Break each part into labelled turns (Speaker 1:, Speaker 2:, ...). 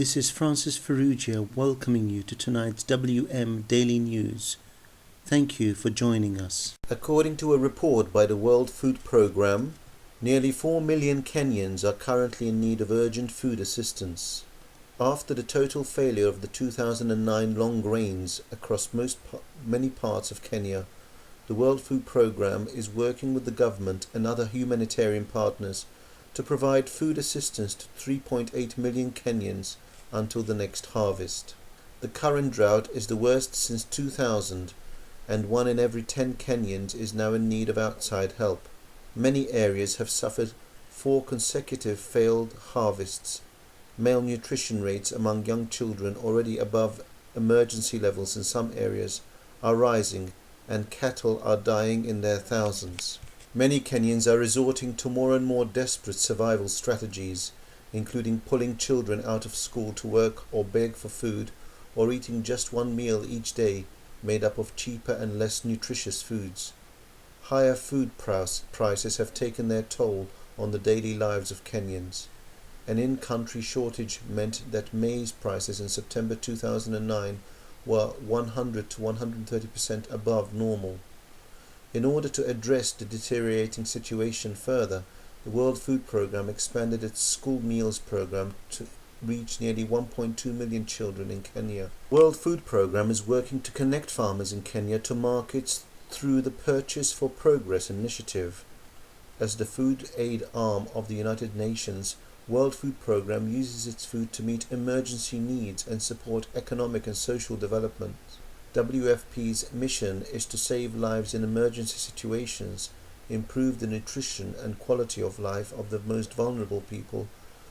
Speaker 1: This is Francis Ferrugia welcoming you to tonight's WM Daily News. Thank you for joining us. According to a report by the World Food Programme, nearly 4 million Kenyans are currently in need of urgent food assistance. After the total failure of the 2009 long rains across many parts of Kenya, the World Food Programme is working with the government and other humanitarian partners to provide food assistance to 3.8 million Kenyans until the next harvest. The current drought is the worst since 2000, and 1 in every 10 Kenyans is now in need of outside help. Many areas have suffered 4 consecutive failed harvests. Malnutrition rates among young children, already above emergency levels in some areas, are rising, and cattle are dying in their thousands. Many Kenyans are resorting to more and more desperate survival strategies, including pulling children out of school to work or beg for food, or eating just one meal each day made up of cheaper and less nutritious foods. Higher food prices have taken their toll on the daily lives of Kenyans. An in-country shortage meant that maize prices in September 2009 were 100 to 130% above normal. In order to address the deteriorating situation further, the World Food Programme expanded its school meals program to reach nearly 1.2 million children in Kenya. World Food Programme is working to connect farmers in Kenya to markets through the Purchase for Progress initiative. As the food aid arm of the United Nations, World Food Programme uses its food to meet emergency needs and support economic and social development. WFP's mission is to save lives in emergency situations, improve the nutrition and quality of life of the most vulnerable people,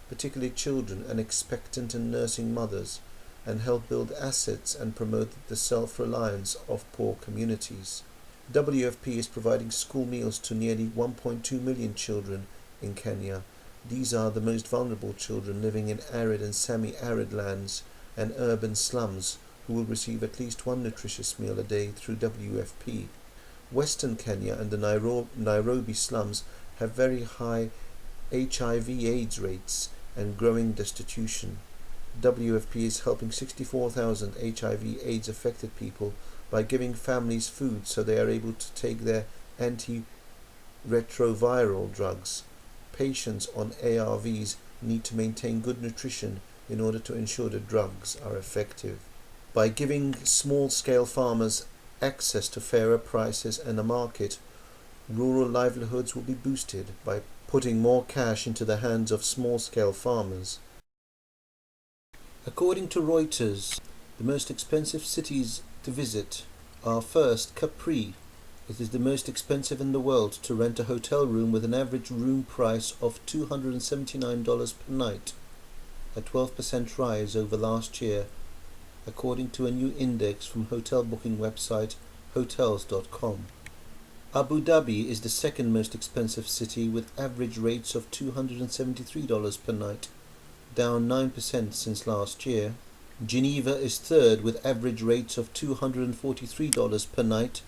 Speaker 1: particularly children and expectant and nursing mothers, and help build assets and promote the self-reliance of poor communities. WFP is providing school meals to nearly 1.2 million children in Kenya. These are the most vulnerable children living in arid and semi-arid lands and urban slums, who will receive at least one nutritious meal a day through WFP. Western Kenya and the Nairobi slums have very high HIV/AIDS rates and growing destitution. WFP is helping 64,000 HIV/AIDS affected people by giving families food so they are able to take their antiretroviral drugs. Patients on ARVs need to maintain good nutrition in order to ensure the drugs are effective. By giving small-scale farmers access to fairer prices and a market, rural livelihoods will be boosted by putting more cash into the hands of small-scale farmers. According to Reuters, the most expensive cities to visit are: first, Capri. It is the most expensive in the world to rent a hotel room with an average room price of $279 per night, a 12% rise over last year, according to a new index from hotel booking website Hotels.com. Abu Dhabi is the second most expensive city with average rates of $273 per night, down 9% since last year. Geneva is third with average rates of $243 per night,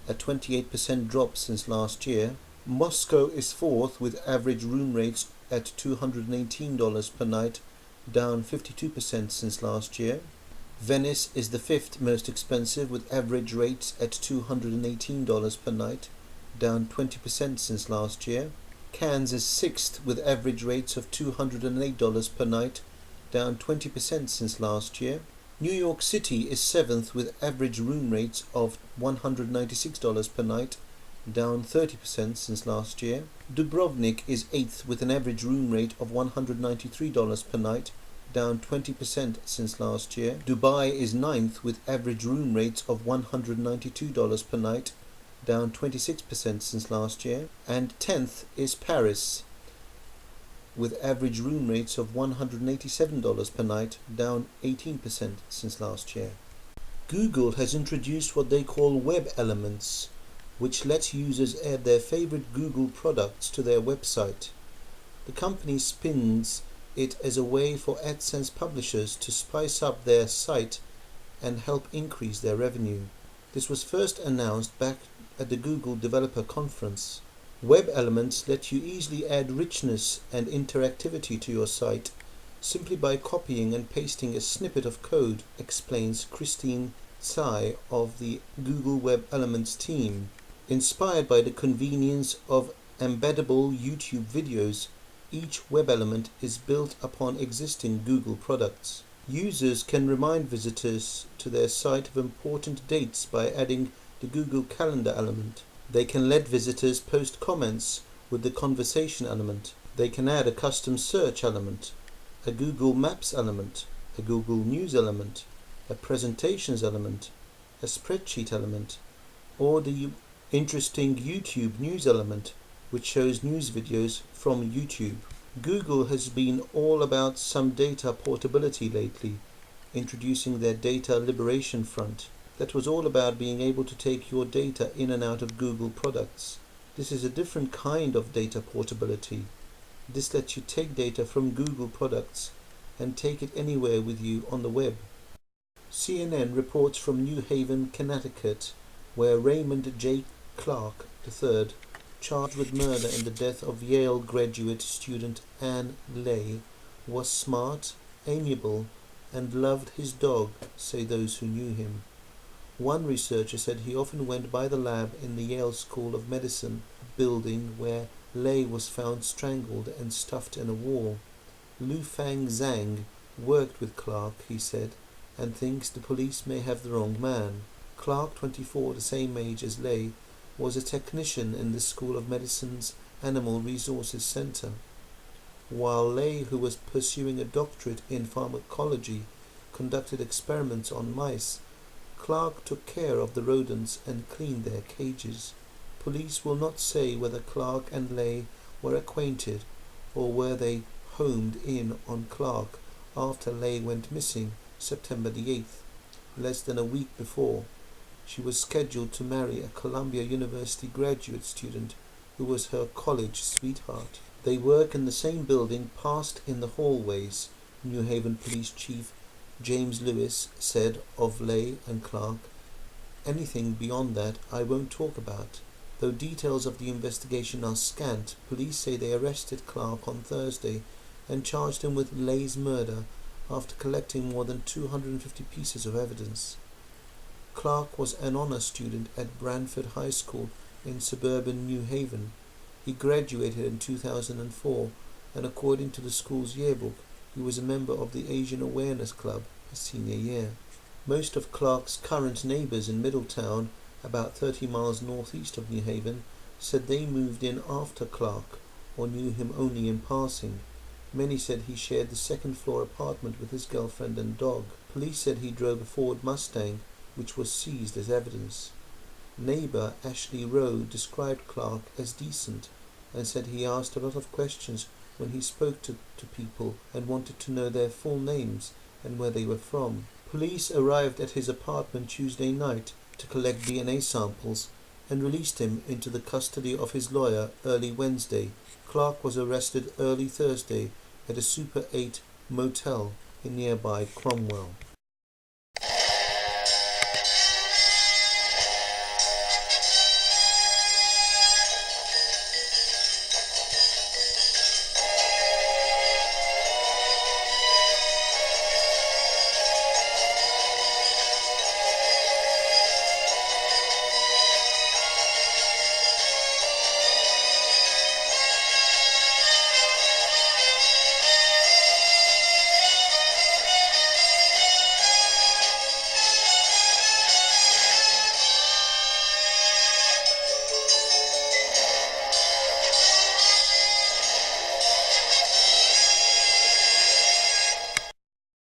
Speaker 1: a 28% drop since last year. Moscow is fourth with average room rates at $218 per night, down 52% since last year. Venice is the fifth most expensive with average rates at $218 per night, down 20% since last year. Cannes is sixth with average rates of $208 per night, down 20% since last year. New York City is seventh with average room rates of $196 per night, down 30% since last year. Dubrovnik is eighth with an average room rate of $193 per night, down 20% since last year. Dubai is ninth with average room rates of $192 per night, down 26% since last year. And 10th is Paris with average room rates of $187 per night, down 18% since last year. Google has introduced what they call web elements, which lets users add their favorite Google products to their website. The company spins it as a way for AdSense publishers to spice up their site and help increase their revenue. This was first announced back at the Google Developer Conference. Web elements let you easily add richness and interactivity to your site simply by copying and pasting a snippet of code, explains Christine Tsai of the Google Web Elements team. Inspired by the convenience of embeddable YouTube videos, each web element is built upon existing Google products. Users can remind visitors to their site of important dates by adding the Google Calendar element. They can let visitors post comments with the conversation element. They can add a custom search element, a Google Maps element, a Google News element, a presentations element, a spreadsheet element, or the interesting YouTube news element, which shows news videos from YouTube. Google has been all about some data portability lately, introducing their Data Liberation Front. That was all about being able to take your data in and out of Google products. This is a different kind of data portability. This lets you take data from Google products and take it anywhere with you on the web. CNN reports from New Haven, Connecticut, where Raymond J. Clark III, charged with murder in the death of Yale graduate student Anne Lay, was smart, amiable, and loved his dog, say those who knew him. One researcher said he often went by the lab in the Yale School of Medicine building where Lay was found strangled and stuffed in a wall. Lu Fang Zhang worked with Clark, he said, and thinks the police may have the wrong man. Clark, 24, the same age as Lay, was a technician in the School of Medicine's Animal Resources Center. While Lay, who was pursuing a doctorate in pharmacology, conducted experiments on mice, Clark took care of the rodents and cleaned their cages. Police will not say whether Clark and Lay were acquainted or were they homed in on Clark after Lay went missing September the 8th, less than a week before. She was scheduled to marry a Columbia University graduate student who was her college sweetheart. They work in the same building, passed in the hallways, New Haven Police Chief James Lewis said of Lay and Clark. Anything beyond that I won't talk about. Though details of the investigation are scant, police say they arrested Clark on Thursday and charged him with Lay's murder after collecting more than 250 pieces of evidence. Clark was an honor student at Branford High School in suburban New Haven. He graduated in 2004, and according to the school's yearbook, he was a member of the Asian Awareness Club his senior year. Most of Clark's current neighbors in Middletown, about 30 miles northeast of New Haven, said they moved in after Clark or knew him only in passing. Many said he shared the second-floor apartment with his girlfriend and dog. Police said he drove a Ford Mustang, which was seized as evidence. Neighbor Ashley Rowe described Clark as decent and said he asked a lot of questions when he spoke to people and wanted to know their full names and where they were from. Police arrived at his apartment Tuesday night to collect DNA samples and released him into the custody of his lawyer early Wednesday. Clark was arrested early Thursday at a Super 8 motel in nearby Cromwell.